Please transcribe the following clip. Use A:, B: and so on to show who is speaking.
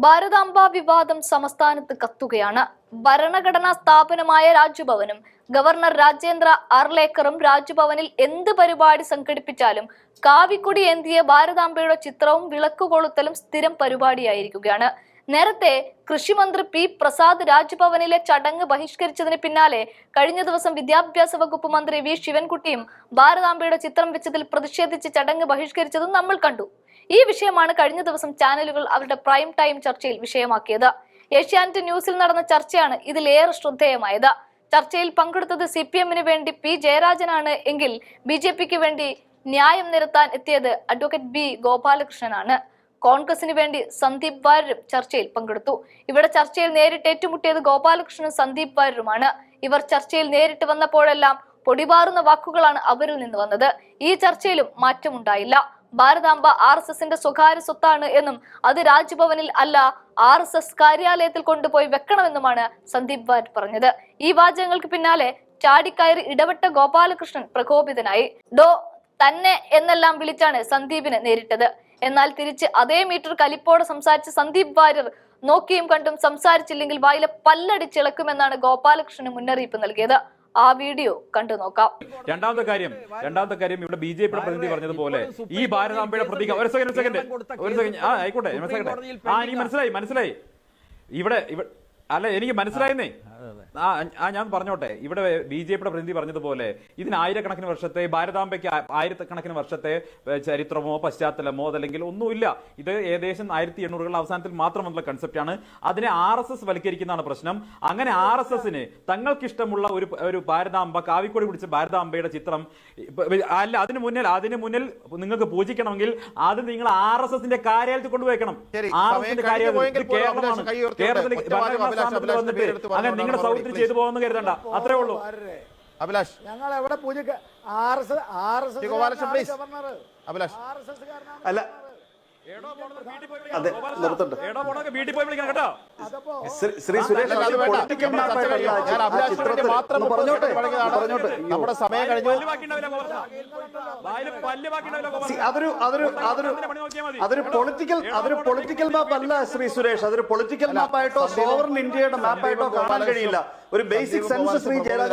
A: ഭാരതാംബ വിവാദം സംസ്ഥാനത്ത് കത്തുകയാണ്. ഭരണഘടനാ സ്ഥാപനമായ രാജ്ഭവനും ഗവർണർ രാജേന്ദ്ര ആർലേക്കറും രാജ്ഭവനിൽ എന്ത് പരിപാടി സംഘടിപ്പിച്ചാലും കാവിക്കൊടി ഏന്തിയ ഭാരതാംബയുടെ ചിത്രവും വിളക്കുകൊളുത്തലും സ്ഥിരം പരിപാടിയായിരിക്കുകയാണ്. നേരത്തെ കൃഷിമന്ത്രി പി പ്രസാദ് രാജ്ഭവനിലെ ചടങ്ങ് ബഹിഷ്കരിച്ചതിന് പിന്നാലെ കഴിഞ്ഞ ദിവസം വിദ്യാഭ്യാസ വകുപ്പ് മന്ത്രി വി ശിവൻകുട്ടിയും ഭാരതാംബയുടെ ചിത്രം വെച്ചതിൽ പ്രതിഷേധിച്ച് ചടങ്ങ് ബഹിഷ്കരിച്ചതും നമ്മൾ കണ്ടു. ഈ വിഷയമാണ് കഴിഞ്ഞ ദിവസം ചാനലുകൾ അവരുടെ പ്രൈം ടൈം ചർച്ചയിൽ വിഷയമാക്കിയത്. ഏഷ്യാനെറ്റ് ന്യൂസിൽ നടന്ന ചർച്ചയാണ് ഇതിലേറെ ശ്രദ്ധേയമായത്. ചർച്ചയിൽ പങ്കെടുത്തത് CPM-ന് വേണ്ടി പി ജയരാജനാണ് എങ്കിൽ BJP-ക്ക് വേണ്ടി ന്യായം നിരത്താൻ എത്തിയത് അഡ്വക്കേറ്റ് B ഗോപാലകൃഷ്ണനാണ്. കോൺഗ്രസിന് വേണ്ടി സന്ദീപ് വാര്യരും ചർച്ചയിൽ പങ്കെടുത്തു. ഇവിടെ ചർച്ചയിൽ നേരിട്ട് ഏറ്റുമുട്ടിയത് ഗോപാലകൃഷ്ണനും സന്ദീപ് വാര്യരുമാണ്. ഇവർ ചർച്ചയിൽ നേരിട്ട് വന്നപ്പോഴെല്ലാം പൊടിപാറുന്ന വാക്കുകളാണ് അവരിൽ നിന്ന് വന്നത്. ഈ ചർച്ചയിലും മാറ്റമുണ്ടായില്ല. ഭാരതാംബ RSSന്റെ സ്വകാര്യ സ്വത്താണ് എന്നും അത് രാജ്ഭവനിൽ അല്ല RSS കാര്യാലയത്തിൽ കൊണ്ടുപോയി വെക്കണമെന്നുമാണ് സന്ദീപ് വാര്യർ പറഞ്ഞത്. ഈ വാചകങ്ങൾക്ക് പിന്നാലെ ചാടിക്കയറി ഇടപെട്ട ഗോപാലകൃഷ്ണൻ പ്രകോപിതനായി. തന്നെ എന്നെല്ലാം വിളിച്ചാണ് സന്ദീപിനെ നേരിട്ടത്. എന്നാൽ തിരിച്ച് അതേ മീറ്റർ കലിപ്പോടെ സംസാരിച്ച സന്ദീപ് വാര്യർ നോക്കിയും കണ്ടും സംസാരിച്ചില്ലെങ്കിൽ വായിലെ പല്ലടിച്ചിളക്കുമെന്നാണ് ഗോപാലകൃഷ്ണന് മുന്നറിയിപ്പ് നൽകിയത്. ആ വീഡിയോ കണ്ടു നോക്കാം.
B: രണ്ടാമത്തെ കാര്യം ഇവിടെ BJP പ്രതിനിധി പറഞ്ഞതുപോലെ ഈ ഭാരതാംബയുടെ പ്രതീകം ഒരു സെക്കൻഡ് ആയിക്കോട്ടെ എനിക്ക് മനസ്സിലായി ഇവിടെ അല്ല എനിക്ക് മനസ്സിലായെന്നേ. ഞാൻ പറഞ്ഞോട്ടെ. ഇവിടെ BJP പ്രതിനിധി പറഞ്ഞതുപോലെ ഇതിന് ആയിരക്കണക്കിന് വർഷത്തെ ഭാരതാംബയ്ക്ക് ആയിരക്കണക്കിന് വർഷത്തെ ചരിത്രമോ പശ്ചാത്തലമോ അതല്ലെങ്കിൽ ഒന്നുമില്ല. ഇത് ഏകദേശം 1800 അവസാനത്തിൽ മാത്രം വന്ന കൺസെപ്റ്റാണ്. അതിനെ RSS വൽക്കരിക്കുന്നതാണ് പ്രശ്നം. അങ്ങനെ RSSന് തങ്ങൾക്കിഷ്ടമുള്ള ഒരു ഭാരതാംബ കാവിക്കൊടി പിടിച്ച ഭാരതാംബയുടെ ചിത്രം അല്ല അതിന് മുന്നിൽ നിങ്ങൾക്ക് പൂജിക്കണമെങ്കിൽ ആദ്യം നിങ്ങൾ RSSന്റെ കാര്യാലയത്തിൽ കൊണ്ടുപോയിക്കണം. RSSന്റെ കാര്യാലയത്തിൽ കേരളത്തിൽ വന്നിട്ട് അങ്ങനെ നിങ്ങളുടെ സൗകര്യത്തിൽ ചെയ്തു പോകുന്ന കരുതണ്ട. അത്രേ ഉള്ളൂ.
C: അഭിലാഷ്, ഞങ്ങൾ എവിടെ പൂജക്ക്
D: അല്ല അതെ നിർത്തണ്ട. ശ്രീ സുരേഷ്
C: നമ്മുടെ സമയം കഴിഞ്ഞു.
D: അതൊരു പൊളിറ്റിക്കൽ മാപ്പ് അല്ല ശ്രീ സുരേഷ്. അതൊരു പൊളിറ്റിക്കൽ മാപ്പായിട്ടോ സോവറിൻ ഇന്ത്യയുടെ മാപ്പായിട്ടോ കാണാൻ കഴിയില്ല. ഒരു ബേസിക് സെൻസ് ശ്രീ ജയരാജൻ